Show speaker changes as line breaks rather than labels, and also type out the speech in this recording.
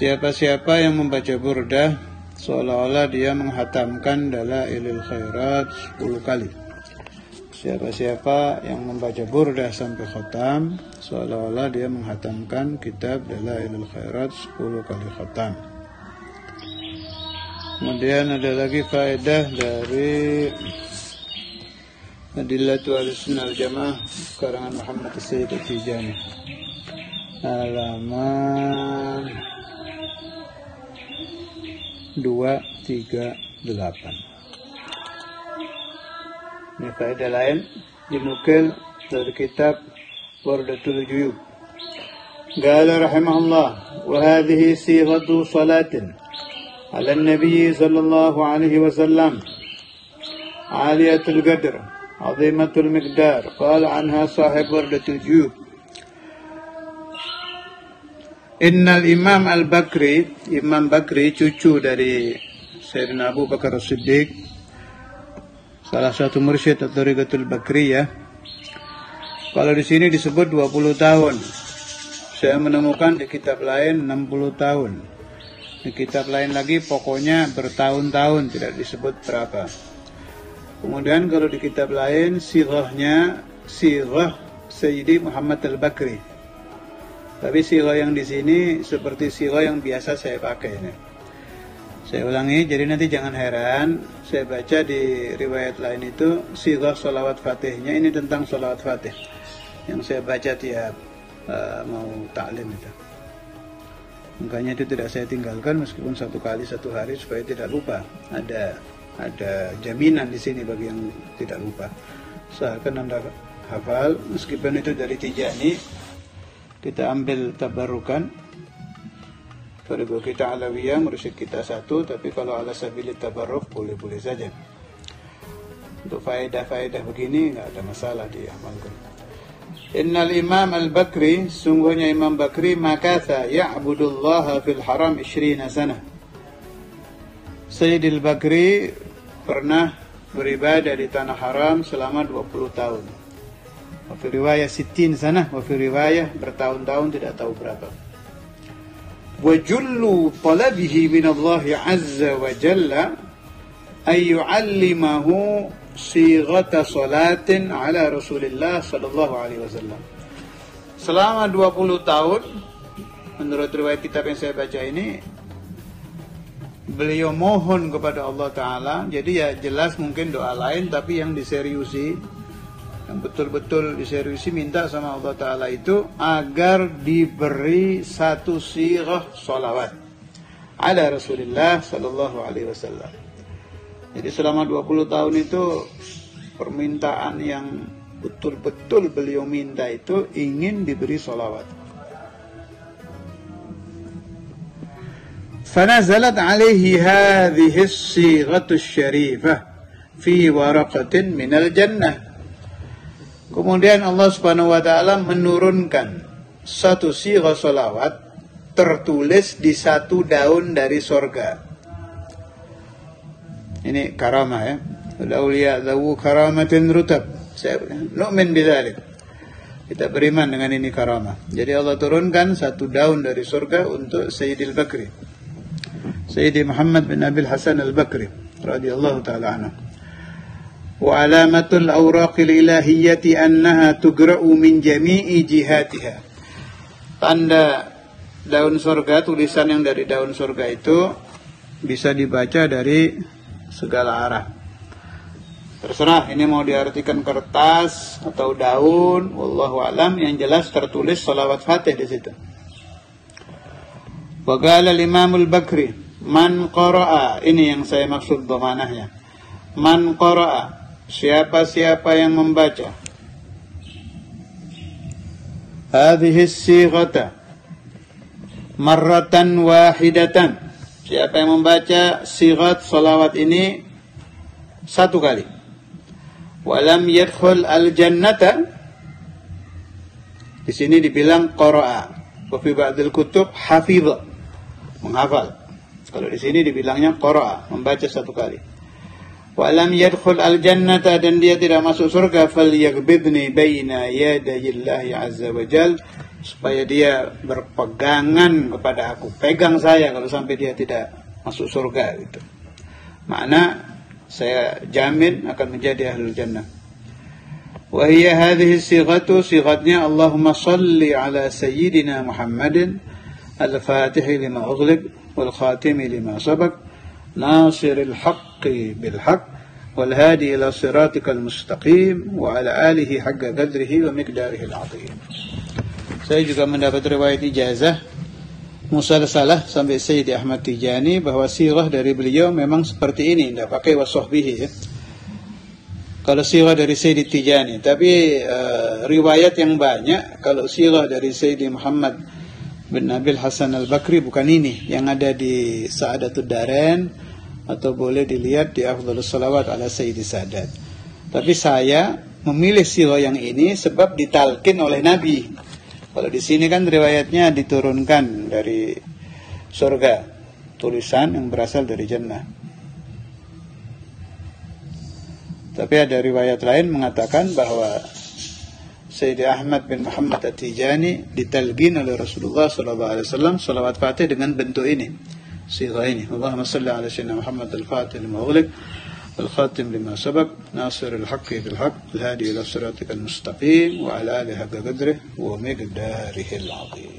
Siapa-siapa yang membaca burdah seolah-olah dia menghatamkan Dalailul Khairat 10 kali. Siapa-siapa yang membaca burdah sampai khatam seolah-olah dia menghatamkan kitab Dalailul Khairat 10 kali khatam. Kemudian ada lagi faedah dari Adillatu Ahlussunnah wal Jamaah karangan Muhammad As-Sayyid At-Tijani, halaman 238. Ini faedah lain dinukil dari kitab Wardatul Juyub. Qala rahimahullah, wa hadhihi sighatu salatin ala an-nabi sallallahu alaihi wasallam aliyatul qadr azimatul miqdar. Qala anha sahib Wardatul Juyub, Innal Imam Al-Bakri, Imam Bakri cucu dari Sayyidina Abu Bakar As-Siddiq, salah satu mursyid At-Thariqatul Bakriyah. Kalau di sini disebut 20 tahun. Saya menemukan di kitab lain 60 tahun. Di kitab lain lagi pokoknya bertahun-tahun, tidak disebut berapa. Kemudian kalau di kitab lain sighahnya sighah Sayyidi Muhammad Al-Bakri. Tapi sighah yang di sini seperti sighah yang biasa saya pakai ini. Saya ulangi, jadi nanti jangan heran. Saya baca di riwayat lain itu sighah sholawat fatihnya ini tentang sholawat fatih yang saya baca tiap mau taklim itu. Makanya itu tidak saya tinggalkan meskipun 1 kali 1 hari supaya tidak lupa. Ada jaminan di sini bagi yang tidak lupa. Seakan Anda hafal meskipun itu dari Tijani. Kita ambil tabarukan. Kalau kita alawiyah, mursyid kita 1, tapi kalau ala sabilit tabarruk boleh-boleh saja. Untuk faedah-faedah begini nggak ada masalah diamalkan. Innal Imam Al-Bakri, sungguhnya Imam Bakri makatha ya'budullaha fil haram 20 sana. Sayyidil Bakri pernah beribadah di tanah haram selama 20 tahun. Wafi riwayah 60 sana, wafi riwayah bertahun-tahun tidak tahu berapa. Wa jullu talabihi min Allah azza wa jalla ay yu'allimahu sighata salatin ala Rasulillah sallallahu alaihi wasallam. Selama 20 tahun menurut riwayat kitab yang saya baca ini beliau mohon kepada Allah Ta'ala. Jadi ya jelas mungkin doa lain, tapi yang diseriusi, yang betul-betul diseriusi minta sama Allah Ta'ala itu agar diberi satu sighah sholawat ala Rasulullah sallallahu alaihi wasallam. Jadi selama 20 tahun itu permintaan yang betul-betul beliau minta itu ingin diberi sholawat. Fanazalat alaihi hadhihi as-sighatu asy-syarifah fi waraqatin minal jannah. Kemudian Allah Subhanahu wa taala menurunkan satu sighah sholawat tertulis di 1 daun dari sorga. Ini karamah ya. Al-awliya dzawu karamatin rutab. Saya nu'min bidzalik. Kita beriman dengan ini karamah. Jadi Allah turunkan 1 daun dari sorga untuk Sayyidil Bakri, Sayyidi Muhammad bin Abil Hasan Al-Bakri radhiyallahu taala anhu. Wa alamatul awraqil ilahiyyati annaha tugra'u min jami'i jihatiha. Tanda daun surga, tulisan yang dari daun surga itu bisa dibaca dari segala arah. Terserah ini mau diartikan kertas atau daun, wallahu alam, yang jelas tertulis sholawat fatih di situ. Wa qala al-Imam Al-Bakri, man qara'a, ini yang saya maksud dhamanahnya. Man qara'a, siapa-siapa yang membaca hadhihi sighata marratan wahidatan, siapa yang membaca sighat salawat ini 1 kali, walam yadkhul al-jannata, di sini dibilang qara'a, wa fi ba'dil kutub hafidha, menghafal. Kalau di sini dibilangnya qara'a, membaca 1 kali. Walam yadkhul al-jannata, dan dia tidak masuk surga, falyaghbidni baina yadayillahi azza wa jal, supaya dia berpegangan kepada aku, pegang saya kalau sampai dia tidak masuk surga gitu. Makna saya jamin akan menjadi ahlul jannah. Wa hiya hadhihi sighatu, sighatnya Allahumma salli ala sayyidina Muhammadin al-fatih lima ughliq wal khatim lima sabaq nasiril haqqi bil haqq wal hadi ila siratikal mustaqim wa ala alihi haqqa qadrihi wa miqdarihi al-'azim. Saya juga mendapat riwayat ijazah musalsalah sampai Sayyidi Ahmad Tijani bahwa sirah dari beliau memang seperti ini, tidak pakai wasahbihi ya. Kalau sirah dari Sayyidi Tijani, tapi riwayat yang banyak kalau sirah dari Sayyidi Muhammad bin Nabil Hasan Al-Bakri bukan ini yang ada di Sa'adatud Darain, atau boleh dilihat di Afdhalus Shalawat ala Sayyidi Sadat. Tapi saya memilih sirah yang ini sebab ditalkin oleh Nabi. Kalau di sini kan riwayatnya diturunkan dari surga, tulisan yang berasal dari jannah. Tapi ada riwayat lain mengatakan bahwa Sayyidi Ahmad bin Muhammad At-Tijani ditalqin oleh Rasulullah SAW salawat Fatih dengan bentuk ini, sirah ini. Allahumma salli ala sayyidina Muhammad al-Fatih lima ughliq wal khatim lima sabaq nasiril haqqi bil haqq al hadi ila siratikal mustaqim wa ala alihi haqqa qadrihi wa miqdarihi al-'azim.